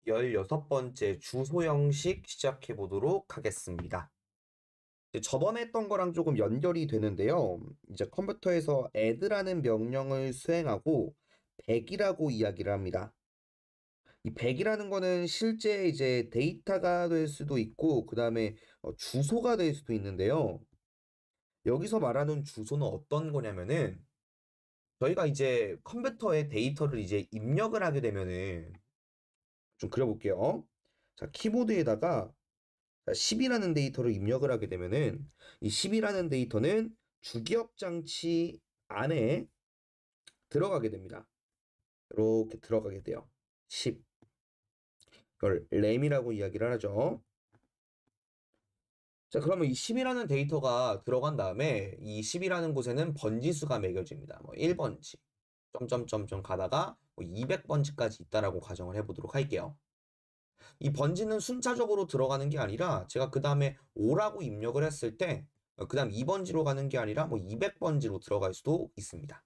16번째 주소 형식 시작해 보도록 하겠습니다. 저번에 했던 거랑 조금 연결이 되는데요. 이제 컴퓨터에서 add라는 명령을 수행하고 100이라고 이야기를 합니다. 이 100이라는 거는 실제 이제 데이터가 될 수도 있고, 그 다음에 주소가 될 수도 있는데요. 여기서 말하는 주소는 어떤 거냐면은, 저희가 이제 컴퓨터에 데이터를 이제 입력을 하게 되면은, 좀 그려볼게요. 자, 키보드에다가 10이라는 데이터를 입력을 하게 되면은 이 10이라는 데이터는 주기억 장치 안에 들어가게 됩니다. 이렇게 들어가게 돼요. 10. 이걸 램이라고 이야기를 하죠. 자, 그러면 이 10이라는 데이터가 들어간 다음에 이 10이라는 곳에는 번지수가 매겨집니다. 뭐 1번지, 점점점점 가다가 뭐 200번지까지 있다라고 가정을 해보도록 할게요. 이 번지는 순차적으로 들어가는 게 아니라 제가 그 다음에 5라고 입력을 했을 때 그 다음 2번지로 가는 게 아니라 뭐 200번지로 들어갈 수도 있습니다.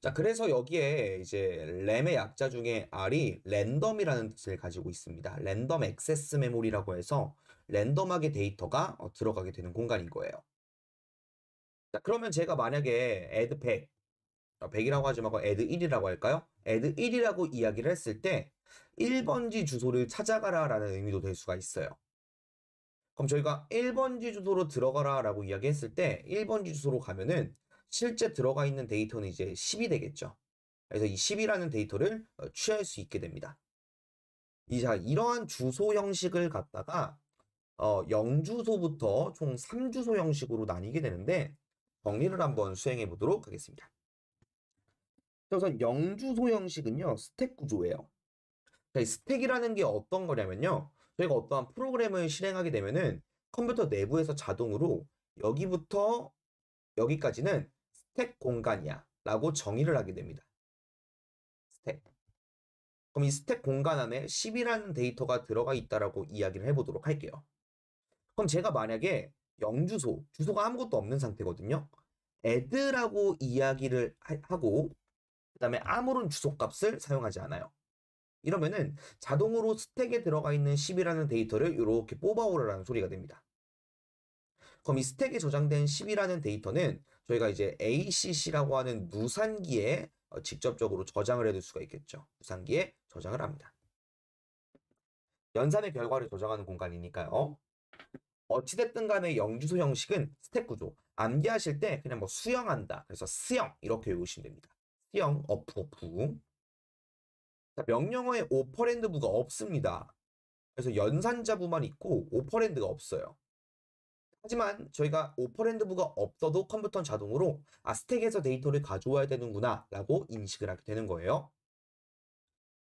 자, 그래서 여기에 이제 램의 약자 중에 R이 랜덤이라는 뜻을 가지고 있습니다. 랜덤 액세스 메모리라고 해서 랜덤하게 데이터가 들어가게 되는 공간인 거예요. 자, 그러면 제가 만약에 add 100, 100이라고 하지 말고 add 1이라고 할까요? add 1이라고 이야기를 했을 때 1번지 주소를 찾아가라 라는 의미도 될 수가 있어요. 그럼 저희가 1번지 주소로 들어가라 라고 이야기했을 때 1번지 주소로 가면은 실제 들어가 있는 데이터는 이제 10이 되겠죠. 그래서 이 10이라는 데이터를 취할 수 있게 됩니다. 이러한 주소 형식을 갖다가 0주소부터 총 3주소 형식으로 나뉘게 되는데 정리를 한번 수행해 보도록 하겠습니다. 우선 0주소 형식은요, 스택 구조예요. 이 스택이라는 게 어떤 거냐면요, 저희가 어떠한 프로그램을 실행하게 되면은 컴퓨터 내부에서 자동으로 여기부터 여기까지는 스택 공간이야 라고 정의를 하게 됩니다. 스택. 그럼 이 스택 공간 안에 10이라는 데이터가 들어가 있다라고 이야기를 해보도록 할게요. 그럼 제가 만약에 0주소, 주소가 아무것도 없는 상태거든요. add라고 이야기를 하고 그 다음에 아무런 주소값을 사용하지 않아요. 이러면은 자동으로 스택에 들어가 있는 10이라는 데이터를 이렇게 뽑아오라는 소리가 됩니다. 그럼 이 스택에 저장된 10이라는 데이터는 저희가 이제 ACC라고 하는 무산기에 직접적으로 저장을 해둘 수가 있겠죠. 무산기에 저장을 합니다. 연산의 결과를 저장하는 공간이니까요. 어찌됐든 간에 영주소 형식은 스택 구조. 암기하실 때 그냥 뭐 수영한다. 그래서 수영 이렇게 외우시면 됩니다. 수영, 어프. 명령어에 오퍼랜드부가 없습니다. 그래서 연산자부만 있고 오퍼랜드가 없어요. 하지만 저희가 오퍼랜드부가 없어도 컴퓨터는 자동으로 스택에서 데이터를 가져와야 되는구나 라고 인식을 하게 되는 거예요.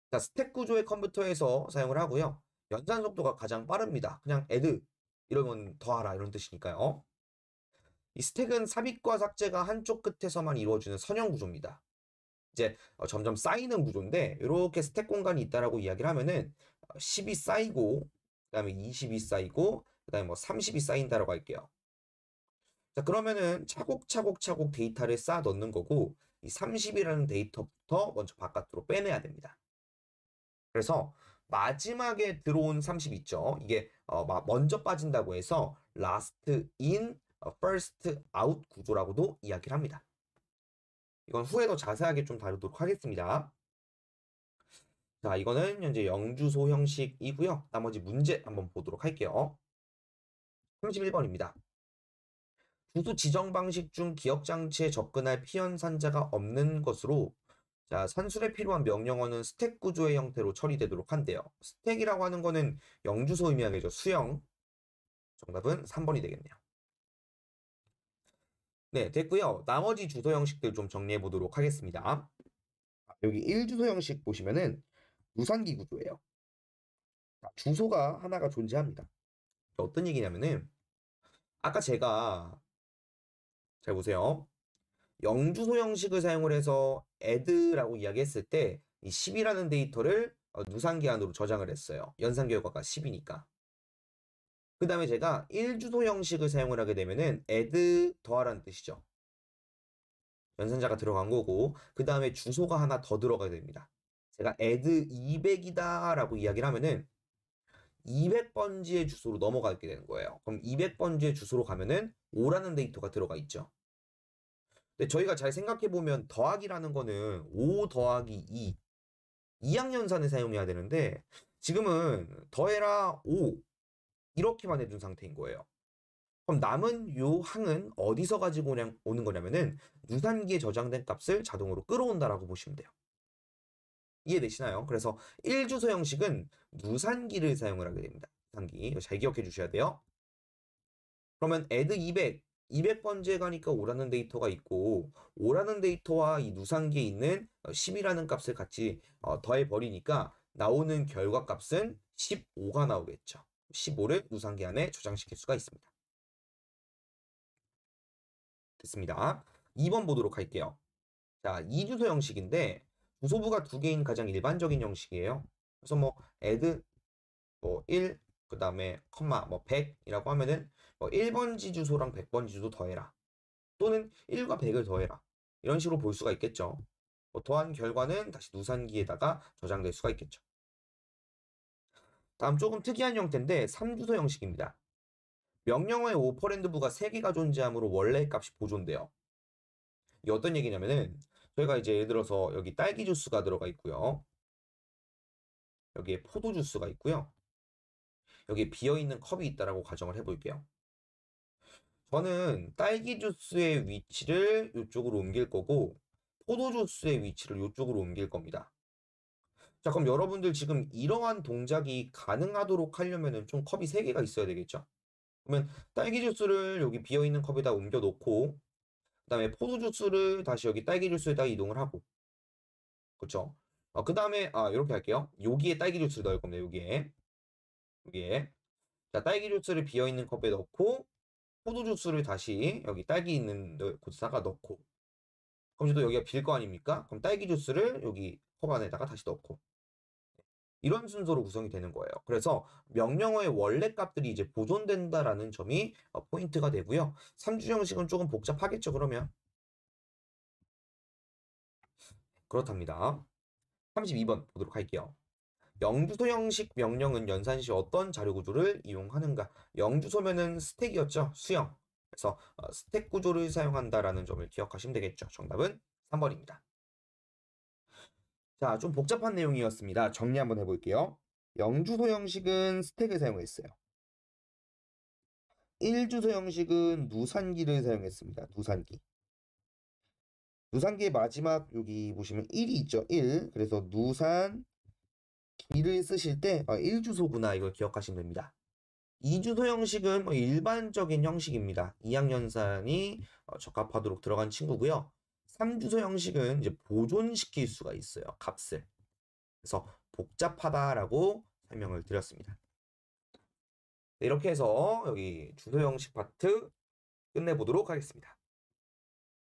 자, 스택 구조의 컴퓨터에서 사용을 하고요. 연산 속도가 가장 빠릅니다. 그냥 add 이러면 더하라 이런 뜻이니까요. 이 스택은 삽입과 삭제가 한쪽 끝에서만 이루어지는 선형 구조입니다. 이제 점점 쌓이는 구조인데 이렇게 스택 공간이 있다라고 이야기를 하면은 10이 쌓이고 그다음에 20이 쌓이고 그다음에 뭐 30이 쌓인다라고 할게요. 자, 그러면은 차곡차곡 데이터를 쌓아 넣는 거고 이 30이라는 데이터부터 먼저 바깥으로 빼내야 됩니다. 그래서 마지막에 들어온 30 있죠. 이게 먼저 빠진다고 해서 last in, first out 구조라고도 이야기를 합니다. 이건 후에 더 자세하게 좀 다루도록 하겠습니다. 자, 이거는 현재 영주소 형식이고요. 나머지 문제 한번 보도록 할게요. 31번입니다. 주소 지정 방식 중 기억 장치에 접근할 피연산자가 없는 것으로 자, 산술에 필요한 명령어는 스택 구조의 형태로 처리되도록 한대요. 스택이라고 하는 거는 영주소 의미하겠죠. 수영. 정답은 3번이 되겠네요. 네, 됐고요. 나머지 주소 형식들 좀 정리해 보도록 하겠습니다. 여기 1주소 형식 보시면은 무산기 구조예요. 주소가 하나가 존재합니다. 어떤 얘기냐면은 아까 제가 잘 보세요. 영주소 형식을 사용을 해서 add라고 이야기했을 때 이 10이라는 데이터를 누산기 안으로 저장을 했어요. 연산 결과가 10이니까. 그 다음에 제가 1주소 형식을 사용을 하게 되면은 add 더하라는 뜻이죠. 연산자가 들어간 거고 그 다음에 주소가 하나 더 들어가게 됩니다. 제가 add 200이다 라고 이야기를 하면은 200번지의 주소로 넘어가게 되는 거예요. 그럼 200번지의 주소로 가면은 5라는 데이터가 들어가 있죠. 근데 저희가 잘 생각해보면 더하기라는 거는 5 더하기 2, 2학년산을 사용해야 되는데 지금은 더해라 5 이렇게만 해둔 상태인 거예요. 그럼 남은 요 항은 어디서 가지고 오는 거냐면은 누산기에 저장된 값을 자동으로 끌어온다라고 보시면 돼요. 이해되시나요? 그래서 1주소 형식은 누산기를 사용을 하게 됩니다. 누산기. 이거 잘 기억해 주셔야 돼요. 그러면 add 200, 200번지에 가니까 5라는 데이터가 있고 5라는 데이터와 이 누산기에 있는 10이라는 값을 같이 더해 버리니까 나오는 결과 값은 15가 나오겠죠. 15를 누산기 안에 저장시킬 수가 있습니다. 됐습니다. 2번 보도록 할게요. 자, 2주소 형식인데 주소부가 2개인 가장 일반적인 형식이에요. 그래서 뭐 add 1, 그 다음에 컴마 100이라고 하면은 1번지 주소랑 100번지 주소 더해라. 또는 1과 100을 더해라. 이런 식으로 볼 수가 있겠죠. 더한 결과는 다시 누산기에다가 저장될 수가 있겠죠. 다음 조금 특이한 형태인데 3주소 형식입니다. 명령어의 오퍼랜드부가 3개가 존재하므로 원래의 값이 보존돼요. 이게 어떤 얘기냐면은 저희가 이제 예를 들어서 여기 딸기 주스가 들어가 있고요. 여기에 포도 주스가 있고요. 여기 비어있는 컵이 있다라고 가정을 해볼게요. 저는 딸기 주스의 위치를 이쪽으로 옮길 거고 포도 주스의 위치를 이쪽으로 옮길 겁니다. 자, 그럼 여러분들 지금 이러한 동작이 가능하도록 하려면은 좀 컵이 3개가 있어야 되겠죠? 그러면 딸기 주스를 여기 비어있는 컵에다 옮겨 놓고 그 다음에 포도 주스를 다시 여기 딸기 주스에다 이동을 하고 그렇죠? 그 다음에 이렇게 할게요. 여기에 딸기 주스를 넣을 겁니다. 여기에 자, 딸기 주스를 비어있는 컵에 넣고 포도 주스를 다시 여기 딸기 있는 곳에다가 넣고 그럼 또 여기가 빌 거 아닙니까? 그럼 딸기 주스를 여기 컵 안에다가 다시 넣고 이런 순서로 구성이 되는 거예요. 그래서 명령어의 원래 값들이 이제 보존된다라는 점이 포인트가 되고요. 3주 형식은 조금 복잡하겠죠, 그러면. 그렇답니다. 32번 보도록 할게요. 영주소 형식 명령은 연산 시 어떤 자료 구조를 이용하는가? 영주소면은 스택이었죠, 수형. 그래서 스택 구조를 사용한다라는 점을 기억하시면 되겠죠. 정답은 3번입니다. 자, 좀 복잡한 내용이었습니다. 정리 한번 해볼게요. 영주소 형식은 스택을 사용했어요. 1주소 형식은 누산기를 사용했습니다. 누산기. 누산기의 마지막 여기 보시면 1이 있죠. 1. 그래서 누산기를 쓰실 때 1주소구나 이걸 기억하시면 됩니다. 2주소 형식은 일반적인 형식입니다. 2학년산이 적합하도록 들어간 친구고요. 3주소 형식은 이제 보존시킬 수가 있어요. 값을. 그래서 복잡하다라고 설명을 드렸습니다. 네, 이렇게 해서 여기 주소 형식 파트 끝내보도록 하겠습니다.